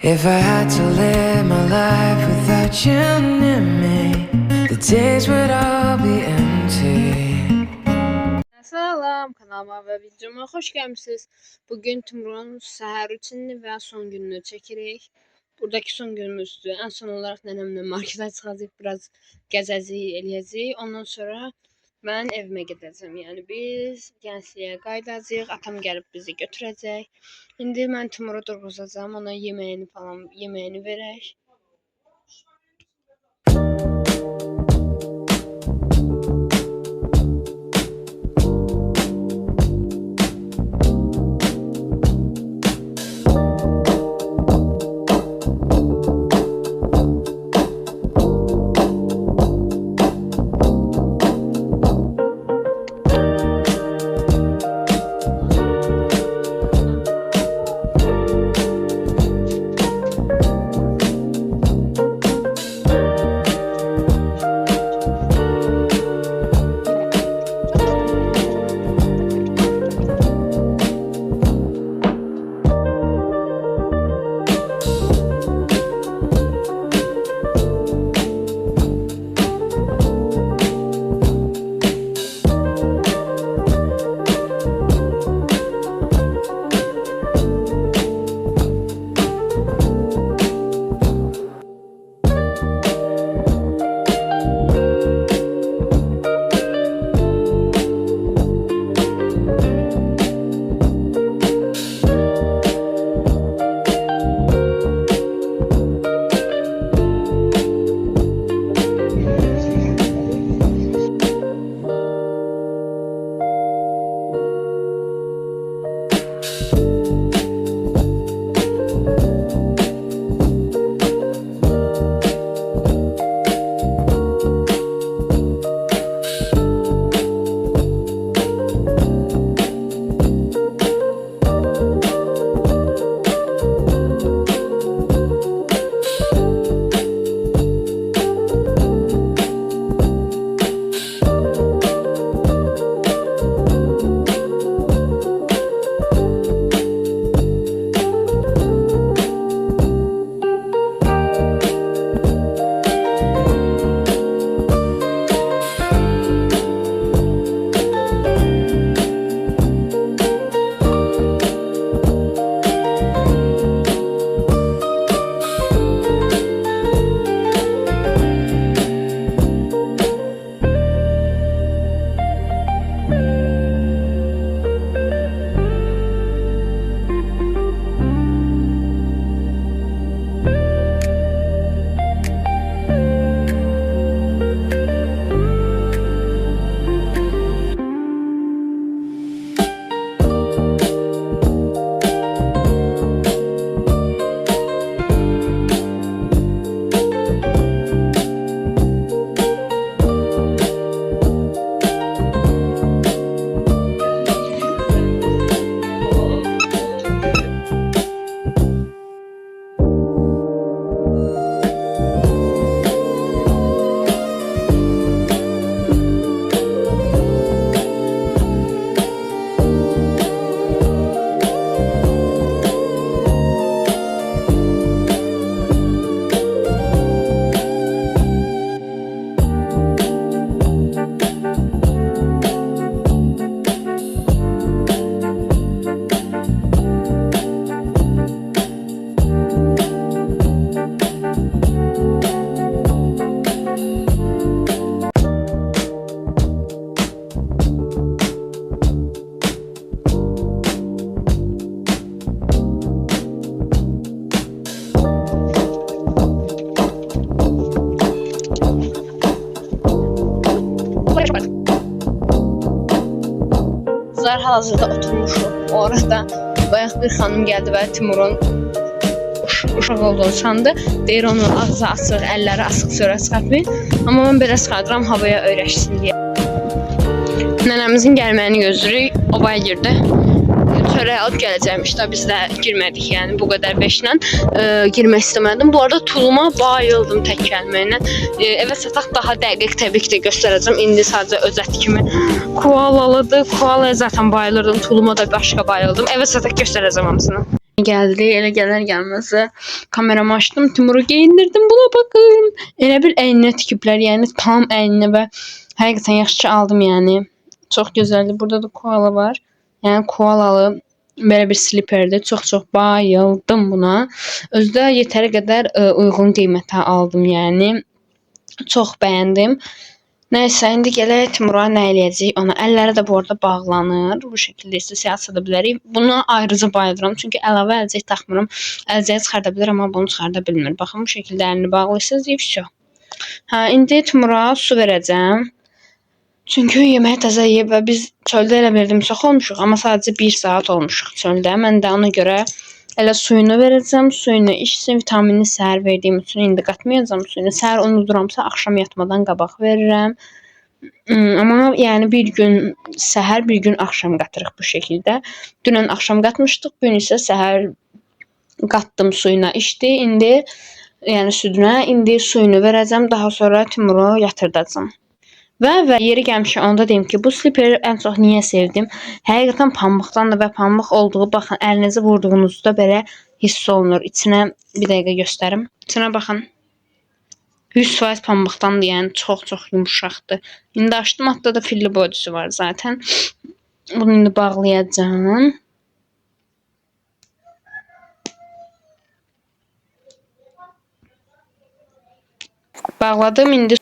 If I had to live my life without you near me, the days would all be empty. Salam kanalıma ve videoma hoş gelmişsiniz. Bugün Timur'un səhər rutinini və son gününü çəkirik. Buradakı son günümüzdür. En son olarak nənəmlə markete çıxacağıq, biraz gəzəcəyik, eləyəcəyik. Ondan sonra mən evimə gedəcəm. Yəni biz gəncliyə qayıdacağıq. Atam gəlib bizi götürəcək. İndi mən Timur'u durğuzacağam, ona yeməyini verək. Kızlar hal-hazırda oturmuşuq. O arada bayaq bir xanım gəldi və Timur'un uşaq olduğunu sandı. Deyir onun ağzı açıq, əlləri asıq sonra çıxartmayın. Amma mən belə çıxardıram havaya öyrəşsin deyə. Nənəmizin gəlməyini gözləyirik. O baya girdi. Çörək alıb gələcəkmiş də biz də girmədik, yəni bu qədər beşlə girmək istəmədim. Bu arada tuluma bayıldım tək gəlməklə. Evə çataq daha dəqiq təbii ki də göstərəcəm. İndi sadəcə özət kimi koalalıdır. Koalaya zaten bayılırdım. Tuluma da başqa bayıldım. Evə çataq göstərəcəm hamısını. Geldi, elə gələr gəlməzə kameramı açdım, Timuru geyindirdim. Buna bakın. Elə bir əyninə tikiblər, yəni tam əyninə və həqiqətən yaxşı aldım yəni. Çox gözəldir. Burada da koala var. Yəni koalalı belə bir sliperdir. Çox bayıldım buna. Özü də yetəri qədər uyğun qiymətə aldım yəni. Çox bəyəndim. Nəysə, indi gələk Timura nə eləyəcəyik ona. Əlləri də bu arada bağlanır. Bu şəkildə istəsək aça bilərik. Buna ayrıca bayılıram. Çünki əlavə əlcək taxmıram. Əlcəyi çıxarda bilir, amma bunu çıxarda bilmir. Baxın, bu şəkildə əlini bağlayırsınız, deyib vəsə. Hə, indi Timura su verəcəm. Çünki yeməyi təzə yeyib və biz çöldə elə bildim çox olmuşuq, amma sadəcə 1 saat olmuşuq çöldə. Mən də ona görə elə suyunu verəcəm, suyunu içsin, vitaminini səhər verdiyim üçün indi qatmayacağam suyunu. Səhər unuduramsa axşam yatmadan qabaq verirəm. Amma yəni bir gün səhər, bir gün axşam qatırıq bu şəkildə. Dünən axşam qatmışdıq, bu gün isə səhər qatdım suyuna içdi. İndi yəni südünə indi suyunu verəcəm, daha sonra Timuru yatırdacam. Və yeri gəlmişkən onu da deyim ki, bu sliperi ən çox niyə sevdim? Həqiqətən pambıqdandır və pambıq olduğu, baxın, əlinizi vurduğunuzda belə hiss olunur. İçinə bir dəqiqə göstərim. İçinə baxın. 100% pambıqdandır, yəni çox yumşaqdır. İndi açdım, hatta da filli boydusu var zaten. Bunu indi bağlayacağım. Bağladım, indi